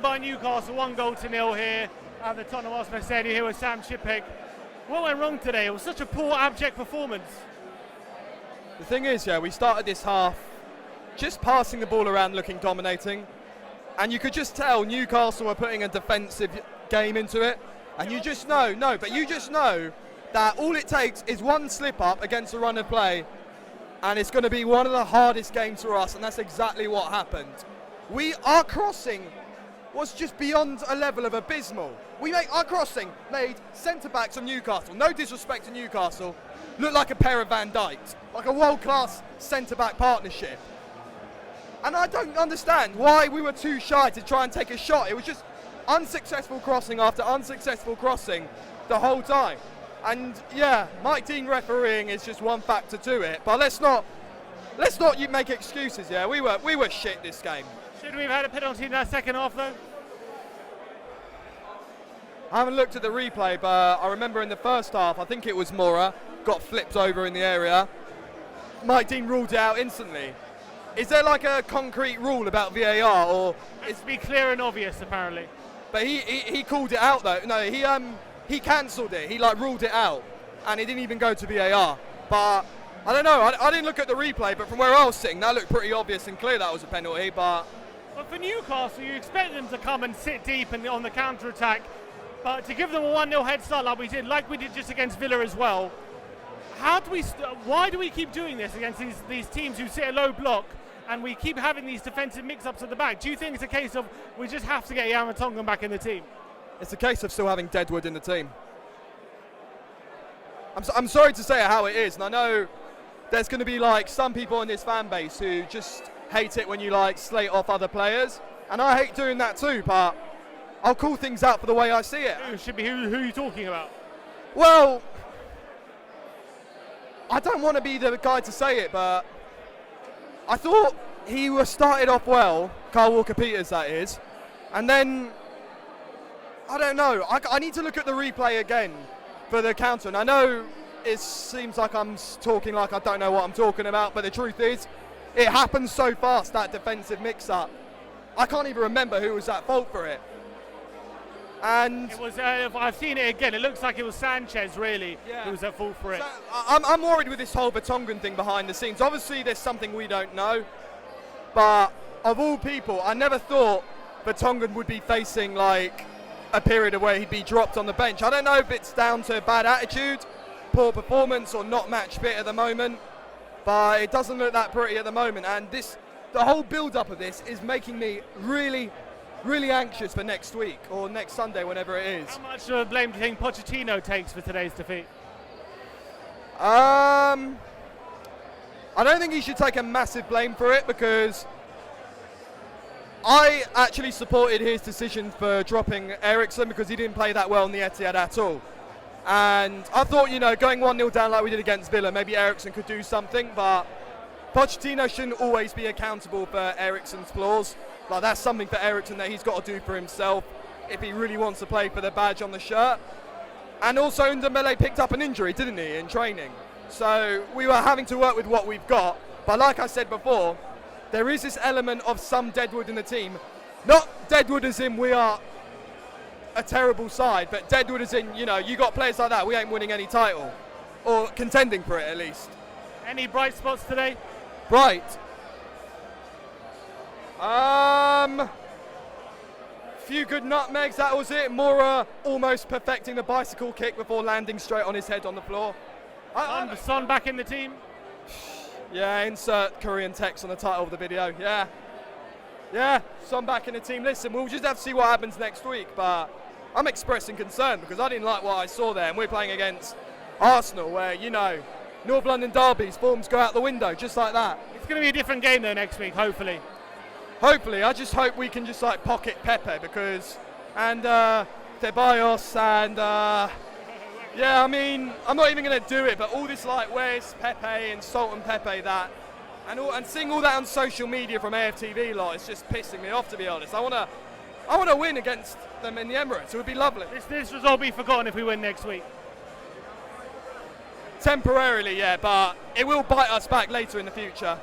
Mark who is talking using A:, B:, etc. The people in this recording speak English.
A: by Newcastle, 1-0 here at the Tottenham Hotspur Stadium here with Sam Chippek. What went wrong today? It was such a poor, abject performance.
B: The thing is, we started this half just passing the ball around, looking dominating, and you could just tell Newcastle were putting a defensive game into it, and you just know that all it takes is one slip up against a run of play, and it's going to be one of the hardest games for us, and that's exactly what happened. Our crossing was just beyond a level of abysmal. Our crossing made centre-backs of Newcastle, no disrespect to Newcastle, look like a pair of Van Dijks, like a world-class centre-back partnership. And I don't understand why we were too shy to try and take a shot. It was just unsuccessful crossing after unsuccessful crossing the whole time. And Mike Dean refereeing is just one factor to it. But let's not make excuses. We were shit this game.
A: Should we have had a penalty in that second half though?
B: I haven't looked at the replay, but I remember in the first half, I think it was Mora, got flipped over in the area. Mike Dean ruled it out instantly. Is there like a concrete rule about VAR, or
A: it's to be clear and obvious apparently?
B: But he called it out though. No, he cancelled it. He ruled it out, and it didn't even go to VAR. But I don't know. I didn't look at the replay, but from where I was sitting, that looked pretty obvious and clear that was a penalty. But
A: for Newcastle, you expect them to come and sit deep on the counter attack, but to give them a 1-0 head start like we did just against Villa as well. Why do we keep doing this against these teams who sit a low block? And we keep having these defensive mix-ups at the back. Do you think it's a case of we just have to get Yamatongan back in the team?
B: It's a case of still having Deadwood in the team. I'm sorry to say it how it is, and I know there's going to be some people in this fan base who just hate it when you slate off other players, and I hate doing that too, but I'll call things out for the way I see it.
A: Who are you talking about?
B: Well, I don't want to be the guy to say it, but I thought he was started off well, Kyle Walker-Peters that is, and then, I don't know, I need to look at the replay again for the counter, and I know it seems like I'm talking like I don't know what I'm talking about, but the truth is, it happened so fast, that defensive mix-up. I can't even remember who was at fault for it. And
A: it was, I've seen it again, it looks like it was Sanchez really who was at fault for it.
B: So I'm worried with this whole Vertonghen thing behind the scenes. Obviously there's something we don't know, but of all people, I never thought Vertonghen would be facing a period of where he'd be dropped on the bench. I don't know if it's down to bad attitude, poor performance, or not match fit at the moment, but it doesn't look that pretty at the moment, and the whole build-up of this is making me really anxious for next week or next Sunday, whenever it is.
A: How much blame do you think Pochettino takes for today's defeat?
B: I don't think he should take a massive blame for it, because I actually supported his decision for dropping Eriksen because he didn't play that well in the Etihad at all. And I thought, going 1-0 down like we did against Villa, maybe Eriksen could do something, but Pochettino shouldn't always be accountable for Eriksen's flaws. That's something for Eriksen that he's got to do for himself if he really wants to play for the badge on the shirt. And also Ndombele picked up an injury, didn't he, in training? So we were having to work with what we've got. But like I said before, there is this element of some Deadwood in the team. Not Deadwood as in we are a terrible side, but Deadwood as in, you got players like that, we ain't winning any title. Or contending for it at least.
A: Any bright spots today?
B: Bright. Few good nutmegs, that was it. Mora almost perfecting the bicycle kick before landing straight on his head on the floor.
A: Son back in the team?
B: Yeah, insert Korean text on the title of the video. Yeah, Son back in the team. Listen, we'll just have to see what happens next week, but I'm expressing concern because I didn't like what I saw there, and we're playing against Arsenal where, North London derbies, forms go out the window, just like that.
A: It's going to be a different game though next week, hopefully.
B: Hopefully, I just hope we can just pocket Pepe and Ceballos and I'm not even going to do it, but all this where's Pepe and Sultan Pepe and seeing all that on social media from AFTV it's just pissing me off, to be honest. I want to win against them in the Emirates. It would be lovely.
A: This result will be forgotten if we win next week.
B: Temporarily, yeah, but it will bite us back later in the future.